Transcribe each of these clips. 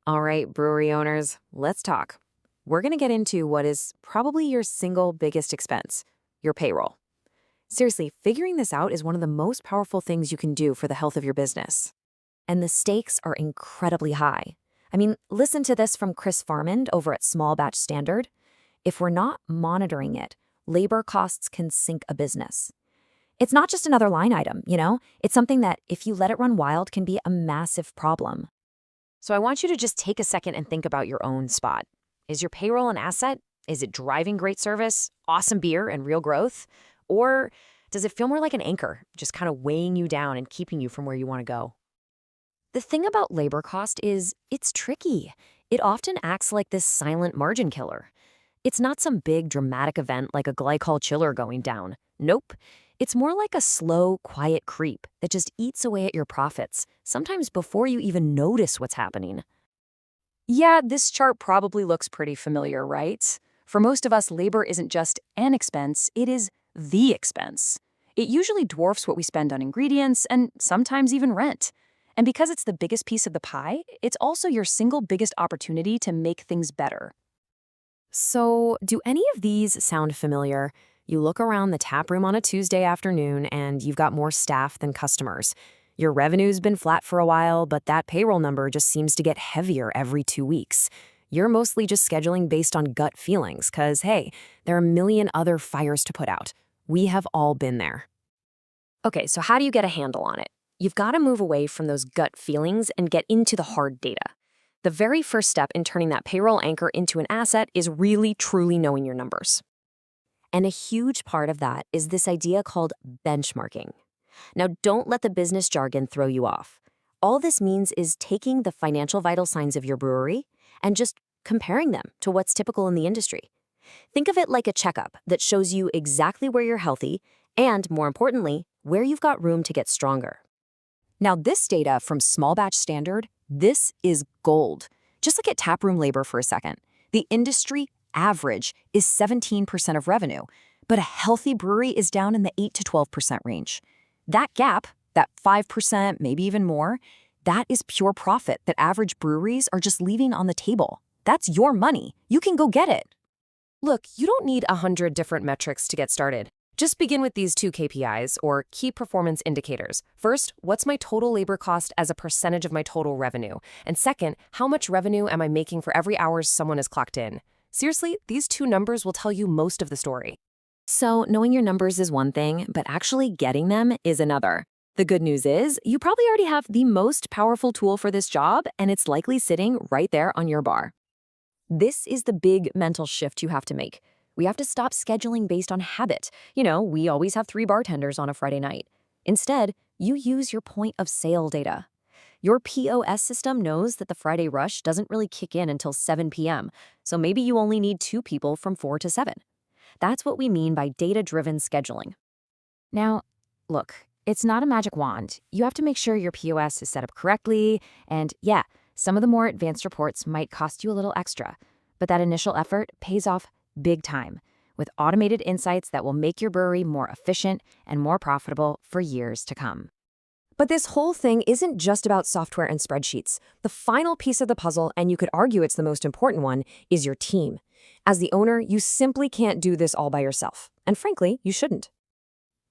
All right, brewery owners, let's talk. We're going to get into what is probably your single biggest expense, your payroll. Seriously, figuring this out is one of the most powerful things you can do for the health of your business. And the stakes are incredibly high. I mean, listen to this from Chris Farmand over at Small Batch Standard. If we're not monitoring it, labor costs can sink a business. It's not just another line item, It's something that, if you let it run wild, can be a massive problem. So I want you to just take a second and think about your own spot. Is your payroll an asset? Is it driving great service, awesome beer, and real growth? Or does it feel more like an anchor, just kind of weighing you down and keeping you from where you want to go? The thing about labor cost is it's tricky. It often acts like this silent margin killer. It's not some big dramatic event like a glycol chiller going down. Nope. It's more like a slow, quiet creep that just eats away at your profits, sometimes before you even notice what's happening. Yeah, this chart probably looks pretty familiar, right? For most of us, labor isn't just an expense, it is the expense. It usually dwarfs what we spend on ingredients and sometimes even rent. And because it's the biggest piece of the pie, it's also your single biggest opportunity to make things better. So, do any of these sound familiar? You look around the tap room on a Tuesday afternoon and you've got more staff than customers. Your revenue's been flat for a while, but that payroll number just seems to get heavier every 2 weeks. You're mostly just scheduling based on gut feelings, because, hey, there are a million other fires to put out. We have all been there. Okay, so how do you get a handle on it? You've got to move away from those gut feelings and get into the hard data. The very first step in turning that payroll anchor into an asset is really, truly knowing your numbers. And a huge part of that is this idea called benchmarking. Now, don't let the business jargon throw you off. All this means is taking the financial vital signs of your brewery and just comparing them to what's typical in the industry. Think of it like a checkup that shows you exactly where you're healthy and, more importantly, where you've got room to get stronger. Now, this data from Small Batch Standard, this is gold. Just look at taproom labor for a second. The industry average is 17% of revenue, but a healthy brewery is down in the 8 to 12% range. That gap, that 5%, maybe even more, that is pure profit that average breweries are just leaving on the table. That's your money. You can go get it. Look, you don't need 100 different metrics to get started. Just begin with these 2 KPIs, or key performance indicators. First, what's my total labor cost as a percentage of my total revenue? And second, how much revenue am I making for every hour someone is clocked in? Seriously, these 2 numbers will tell you most of the story. So knowing your numbers is one thing, but actually getting them is another. The good news is, you probably already have the most powerful tool for this job, and it's likely sitting right there on your bar. This is the big mental shift you have to make. We have to stop scheduling based on habit. We always have 3 bartenders on a Friday night. Instead, you use your point of sale data. Your POS system knows that the Friday rush doesn't really kick in until 7 p.m., so maybe you only need 2 people from 4 to 7. That's what we mean by data-driven scheduling. Now, look, it's not a magic wand. You have to make sure your POS is set up correctly, and yeah, some of the more advanced reports might cost you a little extra, but that initial effort pays off big time with automated insights that will make your brewery more efficient and more profitable for years to come. But this whole thing isn't just about software and spreadsheets. The final piece of the puzzle, and you could argue it's the most important one, is your team. As the owner, you simply can't do this all by yourself. And frankly, you shouldn't.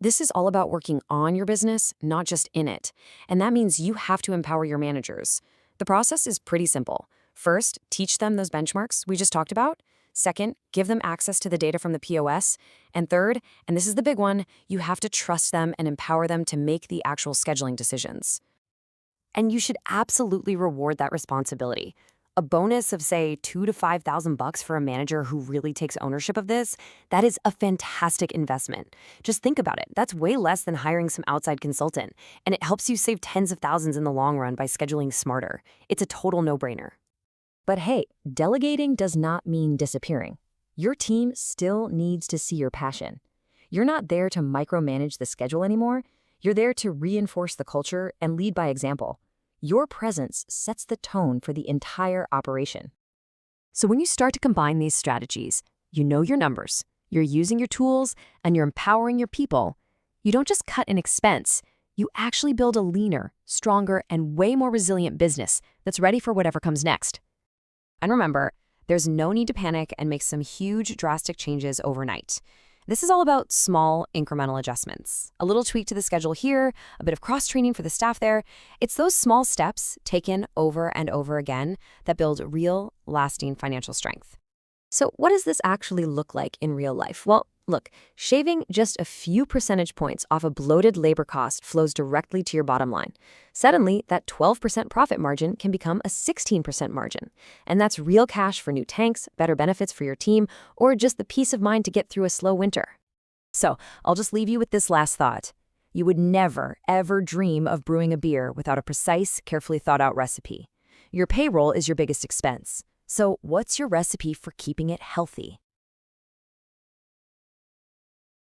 This is all about working on your business, not just in it. And that means you have to empower your managers. The process is pretty simple. First, teach them those benchmarks we just talked about. Second, give them access to the data from the POS. And third, and this is the big one, you have to trust them and empower them to make the actual scheduling decisions. And you should absolutely reward that responsibility. A bonus of, say, $2,000 to $5,000 for a manager who really takes ownership of this, that is a fantastic investment. Just think about it. That's way less than hiring some outside consultant, and it helps you save tens of thousands in the long run by scheduling smarter. It's a total no-brainer. But hey, delegating does not mean disappearing. Your team still needs to see your passion. You're not there to micromanage the schedule anymore. You're there to reinforce the culture and lead by example. Your presence sets the tone for the entire operation. So when you start to combine these strategies, you know your numbers, you're using your tools, and you're empowering your people, you don't just cut an expense, you actually build a leaner, stronger, and way more resilient business that's ready for whatever comes next. And remember, there's no need to panic and make some huge, drastic changes overnight. This is all about small, incremental adjustments. A little tweak to the schedule here, a bit of cross-training for the staff there. It's those small steps taken over and over again that build real, lasting financial strength. So what does this actually look like in real life? Well, look, shaving just a few percentage points off a bloated labor cost flows directly to your bottom line. Suddenly, that 12% profit margin can become a 16% margin. And that's real cash for new tanks, better benefits for your team, or just the peace of mind to get through a slow winter. So I'll just leave you with this last thought. You would never, ever dream of brewing a beer without a precise, carefully thought out recipe. Your payroll is your biggest expense. So what's your recipe for keeping it healthy?